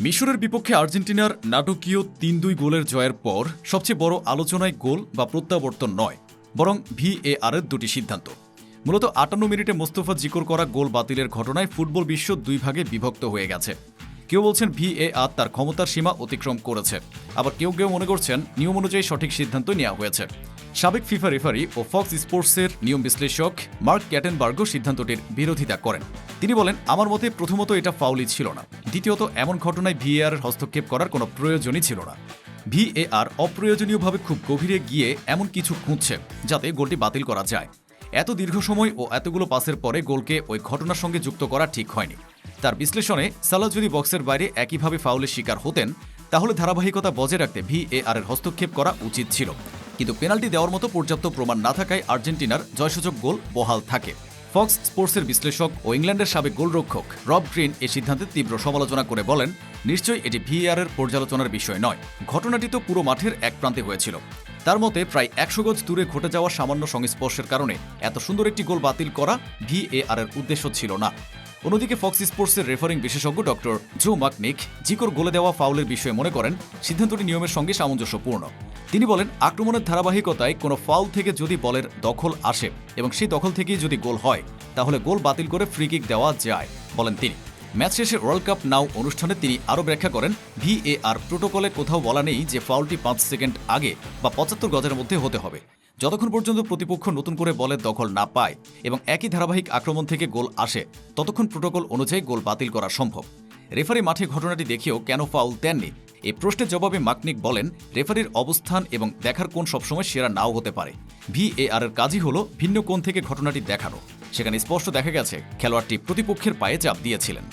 মিশরের বিপক্ষে আর্জেন্টিনার নাটকীয় ৩-২ গোলের জয়ের পর সবচেয়ে বড় আলোচনায় গোল বা প্রত্যাবর্তন নয়, বরং ভিএআরের দুটি সিদ্ধান্ত। মূলত ৫৮ মিনিটে মোস্তফা জিকোর করা গোল বাতিলের ঘটনায় ফুটবল বিশ্ব দুই ভাগে বিভক্ত হয়ে গেছে। কেউ বলছেন ভিএআর তার ক্ষমতার সীমা অতিক্রম করেছে, আবার কেউ কেউ মনে করছেন নিয়ম অনুযায়ী সঠিক সিদ্ধান্ত নেওয়া হয়েছে। সাবেক ফিফা রেফারি ও ফক্স স্পোর্টসের নিয়ম বিশ্লেষক মার্ক ক্যাটেনবার্গও সিদ্ধান্তটির বিরোধিতা করেন। তিনি বলেন, আমার মতে প্রথমত এটা ফাউলই ছিল না, দ্বিতীয়ত এমন ঘটনায় ভিএআর হস্তক্ষেপ করার কোনো প্রয়োজনই ছিল না। ভিএআর অপ্রয়োজনীয়ভাবে খুব গভীরে গিয়ে এমন কিছু খুঁজছে যাতে গোলটি বাতিল করা যায়। এত দীর্ঘ সময় ও এতগুলো পাসের পরে গোলকে ওই ঘটনার সঙ্গে যুক্ত করা ঠিক হয়নি। তার বিশ্লেষণে সালাহ যদি বক্সের বাইরে একইভাবে ফাউলের শিকার হতেন, তাহলে ধারাবাহিকতা বজায় রাখতে ভিএআর এর হস্তক্ষেপ করা উচিত ছিল। কিন্তু পেনাল্টি দেওয়ার মতো পর্যাপ্ত প্রমাণ না থাকায় আর্জেন্টিনার জয়সূচক গোল বহাল থাকে। ফক্স স্পোর্টসের বিশ্লেষক ও ইংল্যান্ডের সাবেক গোলরক্ষক রব গ্রিন এই সিদ্ধান্তের তীব্র সমালোচনা করে বলেন, নিশ্চয়ই এটি ভিএআর এর পর্যালোচনার বিষয় নয়। ঘটনাটি তো পুরো মাঠের এক প্রান্তে হয়েছিল। তার মতে প্রায় ১০০ গজ দূরে ঘটে যাওয়া সামান্য সংস্পর্শের কারণে এত সুন্দর একটি গোল বাতিল করা ভিএআর এর উদ্দেশ্য ছিল না। অন্যদিকে ফক্স স্পোর্টসের রেফারিং বিশেষজ্ঞ ডক্টর জো মাকনিক জিকোর গোলে দেওয়া ফাউলের বিষয়ে মনে করেন সিদ্ধান্তটি নিয়মের সঙ্গে সামঞ্জস্যপূর্ণ। তিনি বলেন, আক্রমণের ধারাবাহিকতায় কোনো ফাউল থেকে যদি বলের দখল আসে এবং সেই দখল থেকেই যদি গোল হয়, তাহলে গোল বাতিল করে ফ্রি কিক দেওয়া যায়, বলেন তিনি। ম্যাচ শেষে ওয়ার্ল্ড কাপ নাও অনুষ্ঠানে তিনি আরও ব্যাখ্যা করেন, ভিএআর প্রোটোকলে কোথাও বলা নেই যে ফাউলটি ৫ সেকেন্ড আগে বা ৭৫ গজের মধ্যে হতে হবে। যতক্ষণ পর্যন্ত প্রতিপক্ষ নতুন করে বলের দখল না পায় এবং একই ধারাবাহিক আক্রমণ থেকে গোল আসে, ততক্ষণ প্রোটোকল অনুযায়ী গোল বাতিল করা সম্ভব। রেফারি মাঠে ঘটনাটি দেখেও কেন ফাউল দেননি এই প্রশ্নের জবাবে মাকনিক বলেন, রেফারির অবস্থান এবং দেখার কোণ সবসময় সেরা নাও হতে পারে। ভিএআর এর কাজই হলো ভিন্ন কোণ থেকে ঘটনাটি দেখানো। সেখানে স্পষ্ট দেখা গেছে খেলোয়াড়টি প্রতিপক্ষের পায়ে চাপ দিয়েছিলেন।